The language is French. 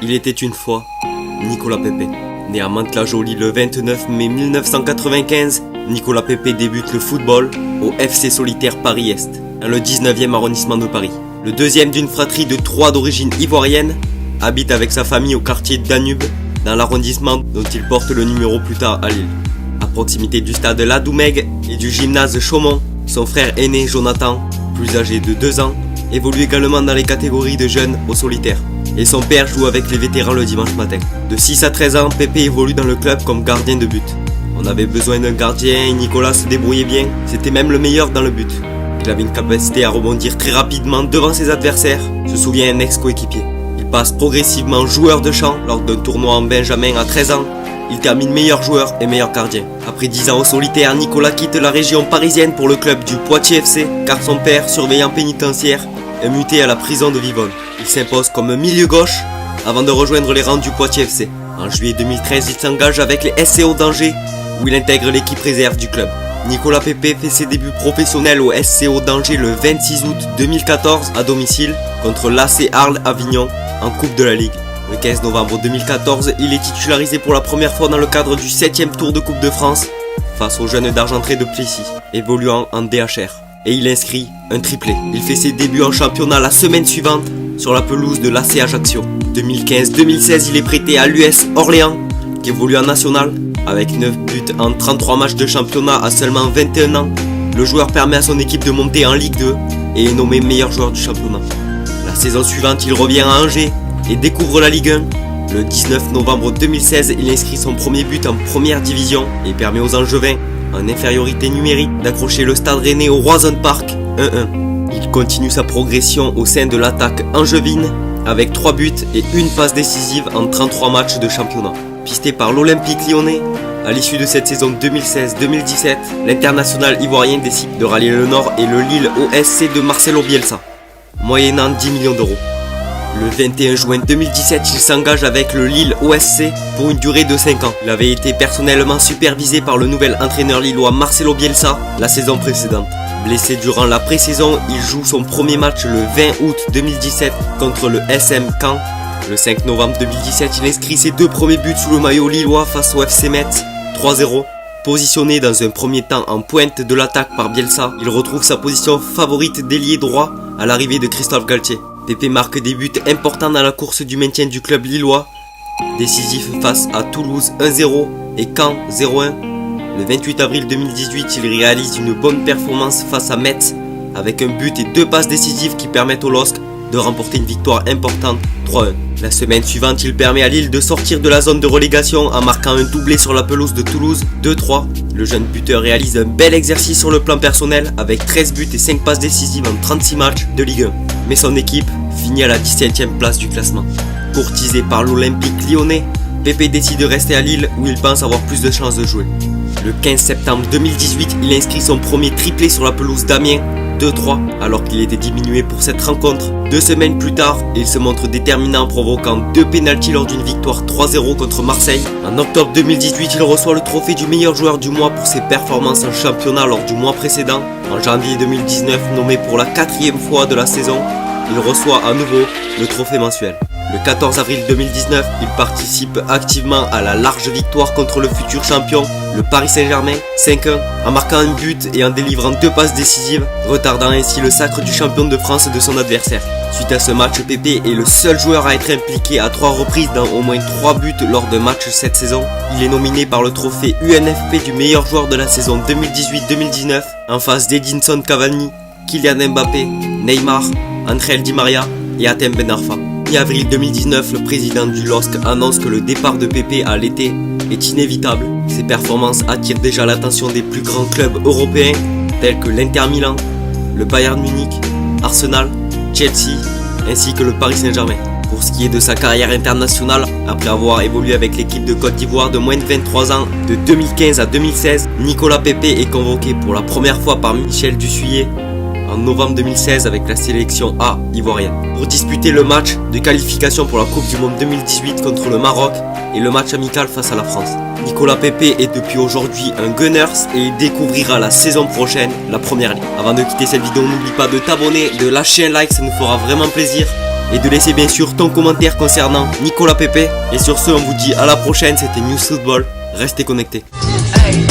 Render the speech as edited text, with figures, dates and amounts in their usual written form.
Il était une fois Nicolas Pepe. Né à Mantes-la-Jolie le 29 mai 1995, Nicolas Pepe débute le football au FC Solitaire Paris-Est, dans le 19e arrondissement de Paris. Le deuxième d'une fratrie de 3 d'origine ivoirienne, habite avec sa famille au quartier Danube, dans l'arrondissement dont il porte le numéro plus tard à Lille. À proximité du stade Ladoumègue et du gymnase Chaumont, son frère aîné Jonathan, plus âgé de 2 ans, évolue également dans les catégories de jeunes au solitaire. Et son père joue avec les vétérans le dimanche matin. De 6 à 13 ans, Pepe évolue dans le club comme gardien de but. On avait besoin d'un gardien et Nicolas se débrouillait bien, c'était même le meilleur dans le but. Il avait une capacité à rebondir très rapidement devant ses adversaires, se souvient un ex-coéquipier. Il passe progressivement joueur de champ lors d'un tournoi en Benjamin à 13 ans. Il termine meilleur joueur et meilleur gardien. Après 10 ans au solitaire, Nicolas quitte la région parisienne pour le club du Poitiers FC, car son père, surveillant pénitentiaire, est muté à la prison de Vivonne. Il s'impose comme milieu gauche avant de rejoindre les rangs du Poitiers FC. En juillet 2013, il s'engage avec les SCO d'Angers, où il intègre l'équipe réserve du club. Nicolas Pepe fait ses débuts professionnels au SCO d'Angers le 26 août 2014 à domicile contre l'AC Arles Avignon en Coupe de la Ligue. Le 15 novembre 2014, il est titularisé pour la première fois dans le cadre du 7e tour de Coupe de France face aux jeunes d'Argentré de Plessis, évoluant en DHR. Et il inscrit un triplé. Il fait ses débuts en championnat la semaine suivante sur la pelouse de l'AC Ajaccio. 2015-2016, il est prêté à l'US Orléans, qui évolue en national. Avec 9 buts en 33 matchs de championnat à seulement 21 ans, le joueur permet à son équipe de monter en Ligue 2 et est nommé meilleur joueur du championnat. La saison suivante, il revient à Angers et découvre la Ligue 1. Le 19 novembre 2016, il inscrit son premier but en première division et permet aux Angevins, en infériorité numérique, d'accrocher le Stade Rennais au Roison Park 1-1. Il continue sa progression au sein de l'attaque angevine avec 3 buts et une passe décisive en 33 matchs de championnat. Pisté par l'Olympique Lyonnais, à l'issue de cette saison 2016-2017, l'international ivoirien décide de rallier le Nord et le Lille au SC de Marcelo Bielsa, moyennant 10 millions d'euros. Le 21 juin 2017, il s'engage avec le Lille OSC pour une durée de 5 ans. Il avait été personnellement supervisé par le nouvel entraîneur lillois Marcelo Bielsa la saison précédente. Blessé durant la pré-saison, il joue son premier match le 20 août 2017 contre le SM Caen. Le 5 novembre 2017, il inscrit ses 2 premiers buts sous le maillot lillois face au FC Metz, 3-0. Positionné dans un premier temps en pointe de l'attaque par Bielsa, il retrouve sa position favorite d'ailier droit à l'arrivée de Christophe Galtier. Pepe marque des buts importants dans la course du maintien du club lillois, décisif face à Toulouse 1-0 et Caen 0-1. Le 28 avril 2018, il réalise une bonne performance face à Metz avec un but et 2 passes décisives qui permettent au LOSC de remporter une victoire importante 3-1. La semaine suivante, il permet à Lille de sortir de la zone de relégation en marquant un doublé sur la pelouse de Toulouse 2-3. Le jeune buteur réalise un bel exercice sur le plan personnel avec 13 buts et 5 passes décisives en 36 matchs de Ligue 1. Mais son équipe finit à la 17e place du classement. Courtisé par l'Olympique Lyonnais, Pepe décide de rester à Lille où il pense avoir plus de chances de jouer. Le 15 septembre 2018, il inscrit son premier triplé sur la pelouse d'Amiens 2-3 alors qu'il était diminué pour cette rencontre. 2 semaines plus tard, il se montre déterminant en provoquant 2 pénaltys lors d'une victoire 3-0 contre Marseille. En octobre 2018, il reçoit le trophée du meilleur joueur du mois pour ses performances en championnat lors du mois précédent. En janvier 2019, nommé pour la 4e fois de la saison, il reçoit à nouveau le trophée mensuel. Le 14 avril 2019, il participe activement à la large victoire contre le futur champion, le Paris Saint-Germain, 5-1, en marquant un but et en délivrant 2 passes décisives, retardant ainsi le sacre du champion de France de son adversaire. Suite à ce match, Pepe est le seul joueur à être impliqué à 3 reprises dans au moins 3 buts lors de matchs cette saison. Il est nominé par le trophée UNFP du meilleur joueur de la saison 2018-2019, en face d'Edinson Cavani, Kylian Mbappé, Neymar, Angel Di Maria et Hatem Ben Arfa. Mi-avril 2019, le président du LOSC annonce que le départ de Pepe à l'été est inévitable. Ses performances attirent déjà l'attention des plus grands clubs européens tels que l'Inter Milan, le Bayern Munich, Arsenal, Chelsea ainsi que le Paris Saint-Germain. Pour ce qui est de sa carrière internationale, après avoir évolué avec l'équipe de Côte d'Ivoire de moins de 23 ans de 2015 à 2016, Nicolas Pepe est convoqué pour la première fois par Michel Dussuyer en novembre 2016 avec la sélection A ivoirienne pour disputer le match de qualification pour la Coupe du Monde 2018 contre le Maroc et le match amical face à la France. Nicolas Pepe est depuis aujourd'hui un Gunners et il découvrira la saison prochaine la première ligue. Avant de quitter cette vidéo, n'oublie pas de t'abonner, de lâcher un like, ça nous fera vraiment plaisir. et de laisser bien sûr ton commentaire concernant Nicolas Pepe. Et sur ce, on vous dit à la prochaine, c'était News Football. Restez connectés. Hey.